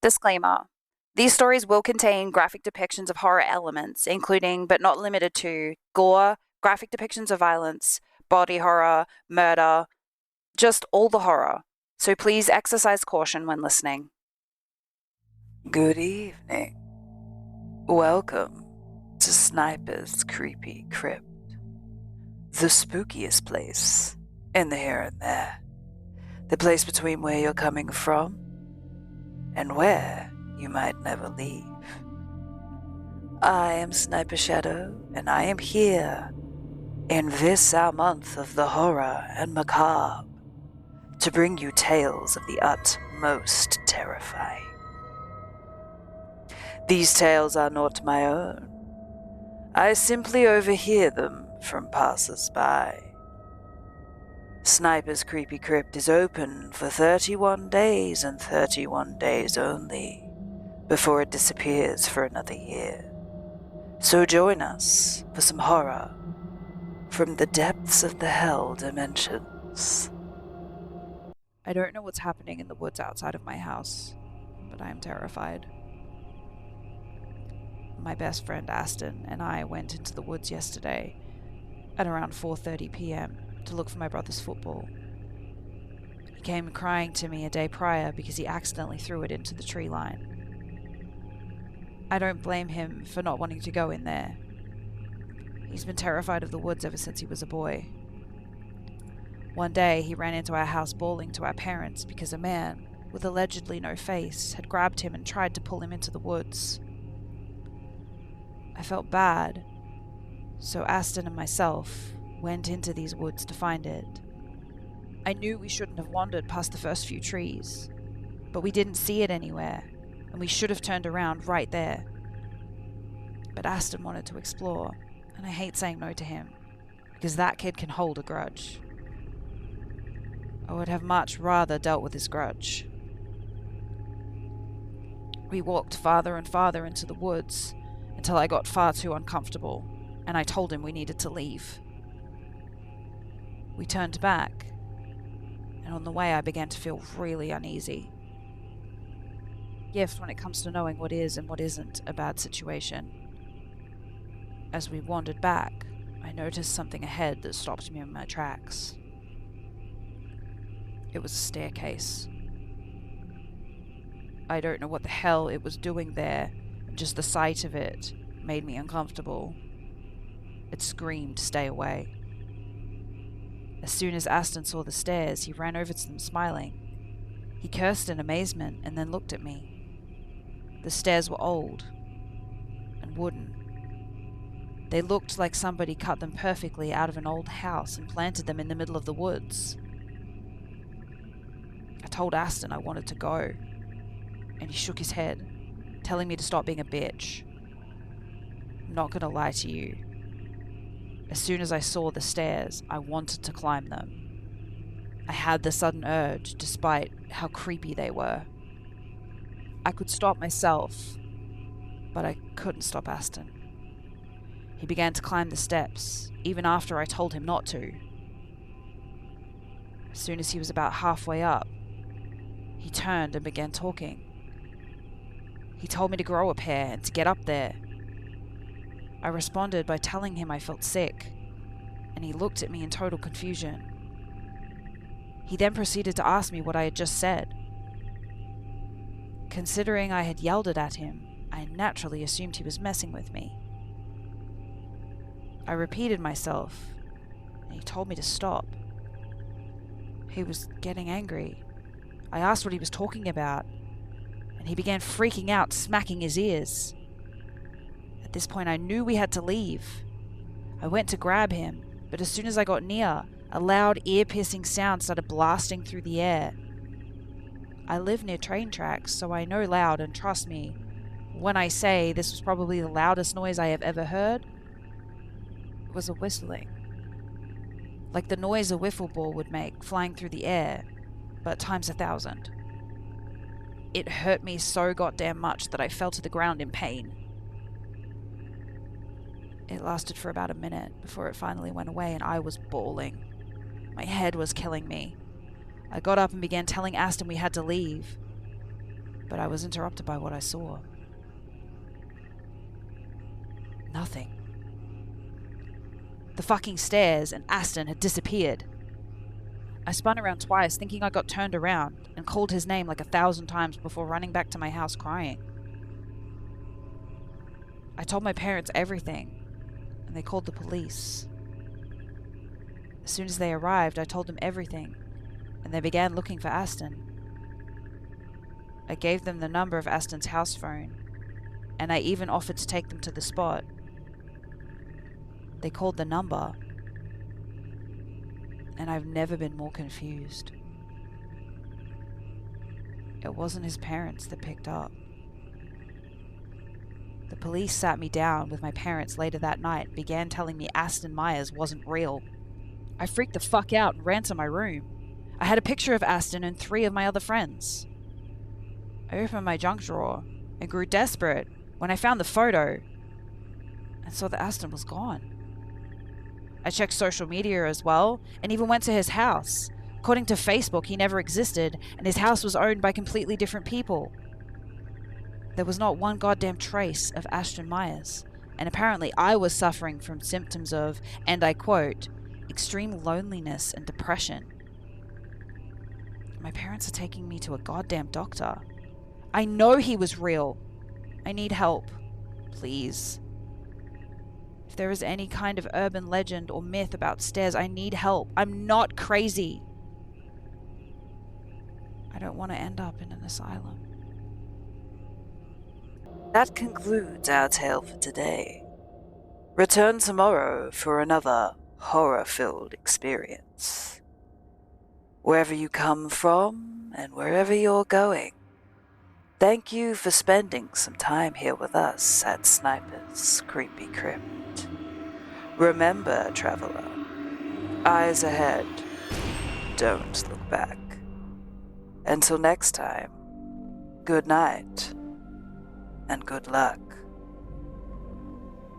Disclaimer. These stories will contain graphic depictions of horror elements, including, but not limited to, gore, graphic depictions of violence, body horror, murder, just all the horror. So please exercise caution when listening. Good evening. Welcome to Sniper's Creepy Crypt, the spookiest place in the here and there, the place between where you're coming from and where you might never leave. I am Sniper Shadow, and I am here in this our month of the horror and macabre to bring you tales of the utmost terrifying. These tales are not my own. I simply overhear them from passers-by. Sniper's Creepy Crypt is open for 31 days and 31 days only, before it disappears for another year. So join us for some horror from the depths of the hell dimensions. I don't know what's happening in the woods outside of my house, but I am terrified. My best friend Aston and I went into the woods yesterday at around 4:30 p.m. to look for my brother's football. He came crying to me a day prior because he accidentally threw it into the tree line. I don't blame him for not wanting to go in there. He's been terrified of the woods ever since he was a boy. One day he ran into our house bawling to our parents because a man, with allegedly no face, had grabbed him and tried to pull him into the woods. I felt bad, so Aston and myself went into these woods to find it. I knew we shouldn't have wandered past the first few trees, but we didn't see it anywhere, and we should have turned around right there. But Aston wanted to explore, and I hate saying no to him, because that kid can hold a grudge. I would have much rather dealt with his grudge. We walked farther and farther into the woods, until I got far too uncomfortable, and I told him we needed to leave. We turned back, and on the way I began to feel really uneasy. Gift when it comes to knowing what is and what isn't a bad situation. As we wandered back, I noticed something ahead that stopped me in my tracks. It was a staircase. I don't know what the hell it was doing there, and just the sight of it made me uncomfortable. It screamed, "Stay away." As soon as Aston saw the stairs, he ran over to them smiling. He cursed in amazement and then looked at me. The stairs were old and wooden. They looked like somebody cut them perfectly out of an old house and planted them in the middle of the woods. I told Aston I wanted to go, and he shook his head, telling me to stop being a bitch. I'm not gonna lie to you. As soon as I saw the stairs, I wanted to climb them. I had the sudden urge, despite how creepy they were. I could stop myself, but I couldn't stop Aston. He began to climb the steps, even after I told him not to. As soon as he was about halfway up, he turned and began talking. He told me to grow a pair and to get up there. I responded by telling him I felt sick, and he looked at me in total confusion. He then proceeded to ask me what I had just said. Considering I had yelled it at him, I naturally assumed he was messing with me. I repeated myself, and he told me to stop. He was getting angry. I asked what he was talking about, and he began freaking out, smacking his ears. At this point, I knew we had to leave. I went to grab him, but as soon as I got near, a loud, ear-piercing sound started blasting through the air. I live near train tracks, so I know loud, and trust me, when I say this was probably the loudest noise I have ever heard, it was a whistling. Like the noise a wiffle ball would make flying through the air, but times 1,000. It hurt me so goddamn much that I fell to the ground in pain. It lasted for about a minute before it finally went away, and I was bawling. My head was killing me. I got up and began telling Aston we had to leave. but I was interrupted by what I saw. Nothing. The fucking stairs and Aston had disappeared. I spun around twice, thinking I got turned around, and called his name like 1,000 times before running back to my house crying. I told my parents everything, and they called the police. As soon as they arrived, I told them everything, and they began looking for Aston. I gave them the number of Aston's house phone, and I even offered to take them to the spot. They called the number, and I've never been more confused. It wasn't his parents that picked up. The police sat me down with my parents later that night and began telling me Aston Myers wasn't real. I freaked the fuck out and ran to my room. I had a picture of Aston and 3 of my other friends. I opened my junk drawer and grew desperate when I found the photo and saw that Aston was gone. I checked social media as well and even went to his house. According to Facebook, he never existed and his house was owned by completely different people. There was not one goddamn trace of Aston Myers, and apparently I was suffering from symptoms of, and I quote, extreme loneliness and depression. My parents are taking me to a goddamn doctor. I know he was real. I need help. Please. If there is any kind of urban legend or myth about stairs, I need help. I'm not crazy. I don't want to end up in an asylum. That concludes our tale for today. Return tomorrow for another horror-filled experience. Wherever you come from and wherever you're going, thank you for spending some time here with us at Sniper's Creepy Crypt. Remember, traveler, eyes ahead, don't look back. Until next time, good night and good luck.